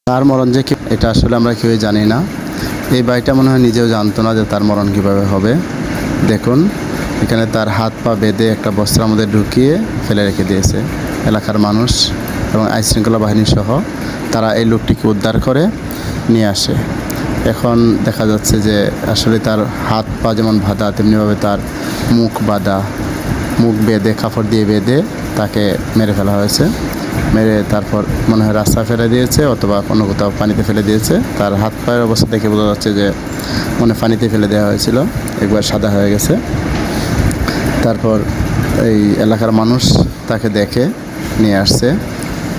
তার মরণ যে কি এটা আসলে আমরা কেউই জানি না। এই ভাইটা মনে হয় নিজেও জানতো না যে তার মরণ কীভাবে হবে। দেখুন এখানে তার হাত পা বেঁধে একটা বস্ত্রের মধ্যে ঢুকিয়ে ফেলে রেখে দিয়েছে এলাকার মানুষ এবং আইনশৃঙ্খলা বাহিনী সহ তারা এই লোকটিকে উদ্ধার করে নিয়ে আসে। এখন দেখা যাচ্ছে যে আসলে তার হাত পা যেমন বাঁধা তেমনিভাবে তার মুখ বাঁধা, মুখ বেঁধে কাপড় দিয়ে বেঁধে তাকে মেরে ফেলা হয়েছে। মেরে তারপর মনে হয় রাস্তা ফেলে দিয়েছে অথবা কোনো কোথাও পানিতে ফেলে দিয়েছে। তার হাত পায়ের অবস্থা দেখে বোঝা যাচ্ছে যে পানিতে ফেলে দেওয়া হয়েছিল, একবার সাদা হয়ে গেছে। তারপর এই এলাকার মানুষ তাকে দেখে নিয়ে আসছে।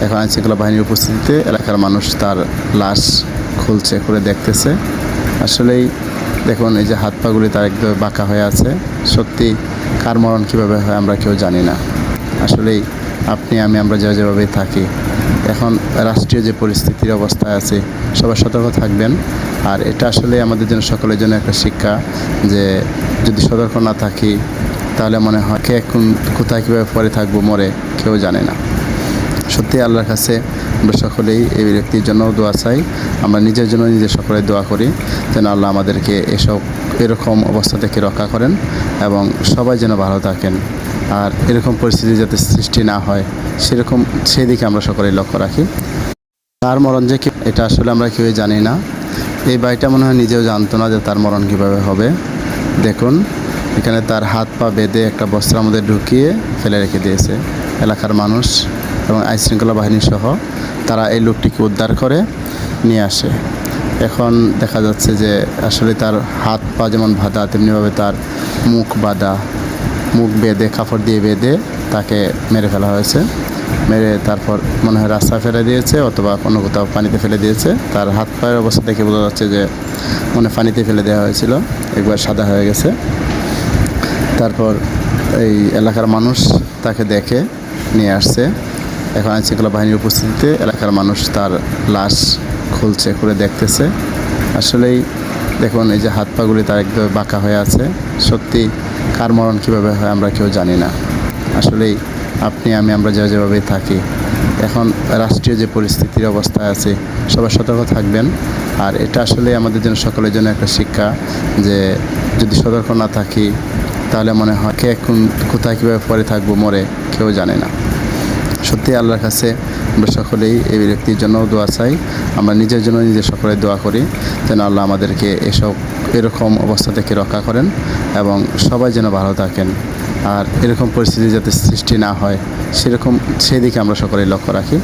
এখন আইনশৃঙ্খলা বাহিনীর উপস্থিতিতে এলাকার মানুষ তার লাশ খুলে দেখতেছে। আসলেই দেখুন এই যে হাত পাগুলি তার একদম বাঁকা হয়ে আছে। সত্যি কার মরণ কীভাবে হয় আমরা কেউ জানি না। আসলেই আপনি আমরা যেভাবে থাকি, এখন রাষ্ট্রীয় যে পরিস্থিতির অবস্থায় আছে সবাই সতর্ক থাকবেন। আর এটা আসলে আমাদের জন্য সকলের জন্য একটা শিক্ষা যে যদি সতর্ক না থাকি তাহলে মনে হয় কে কোথায় কীভাবে পরে থাকবো মরে কেউ জানে না। সত্যি আল্লাহর কাছে আমরা সকলেই এই ব্যক্তির জন্য দোয়া চাই। আমরা নিজের জন্য সকলে দোয়া করি যেন আল্লাহ আমাদেরকে এরকম অবস্থা থেকে রক্ষা করেন এবং সবাই যেন ভালো থাকেন। আর এরকম পরিস্থিতি যাতে সৃষ্টি না হয় সেই দিকে আমরা সকলেই লক্ষ্য রাখি। তার মরণ যে কি এটা আসলে আমরা কেউই জানি না। এই ভাইটা মনে হয় নিজেও জানতো না যে তার মরণ কীভাবে হবে। দেখুন এখানে তার হাত পা বেঁধে একটা বস্ত্রের মধ্যে ঢুকিয়ে ফেলে রেখে দিয়েছে এলাকার মানুষ এবং আইনশৃঙ্খলা বাহিনী সহ তারা এই লোকটিকে উদ্ধার করে নিয়ে আসে। এখন দেখা যাচ্ছে যে আসলে তার হাত পা যেমন বাঁধা তেমনিভাবে তার মুখ বাঁধা, মুখ বেঁধে কাপড় দিয়ে বেঁধে তাকে মেরে ফেলা হয়েছে। মেরে তারপর মনে হয় রাস্তা ফেলে দিয়েছে অথবা কোনো কোথাও পানিতে ফেলে দিয়েছে। তার হাত পায়ের অবস্থা দেখে বোঝা যাচ্ছে যে পানিতে ফেলে দেওয়া হয়েছিল, একবার সাদা হয়ে গেছে। তারপর এই এলাকার মানুষ তাকে দেখে নিয়ে আসছে। এখন আইনশৃঙ্খলা বাহিনীর উপস্থিতিতে এলাকার মানুষ তার লাশ খুলে দেখতেছে। আসলেই দেখুন এই যে হাত পাগুলি তার একদম বাঁকা হয়ে আছে। সত্যি কার মরণ কীভাবে হয় আমরা কেউ জানি না। আসলেই আপনি আমরা যেভাবে থাকি, এখন রাষ্ট্রীয় যে পরিস্থিতির অবস্থায় আছে সবাই সতর্ক থাকবেন। আর এটা আসলে আমাদের জন্য সকলের জন্য একটা শিক্ষা যে যদি সতর্ক না থাকি তাহলে মনে হয় কে কোথায় কীভাবে পরে থাকবো মরে কেউ জানে না। সত্যি আল্লাহর কাছে আমরা সকলেই এই ব্যক্তির জন্য দোয়া চাই। আমরা নিজের জন্য সকলে দোয়া করি যেন আল্লাহ আমাদেরকে এরকম অবস্থা থেকে রক্ষা করেন এবং সবাই যেন ভালো থাকেন। আর এরকম পরিস্থিতি যাতে সৃষ্টি না হয় সেই দিকে আমরা সকলেই লক্ষ্য রাখি।